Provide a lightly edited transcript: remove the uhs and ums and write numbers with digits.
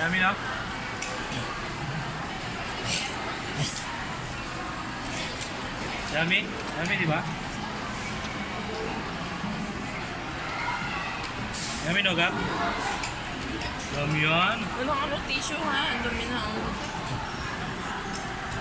Yummy na? Yummy? Yummy, di ba? Yummy, no, Gab? Yummy yan. Walang ano tissue ha. Ang dumi na. Oh.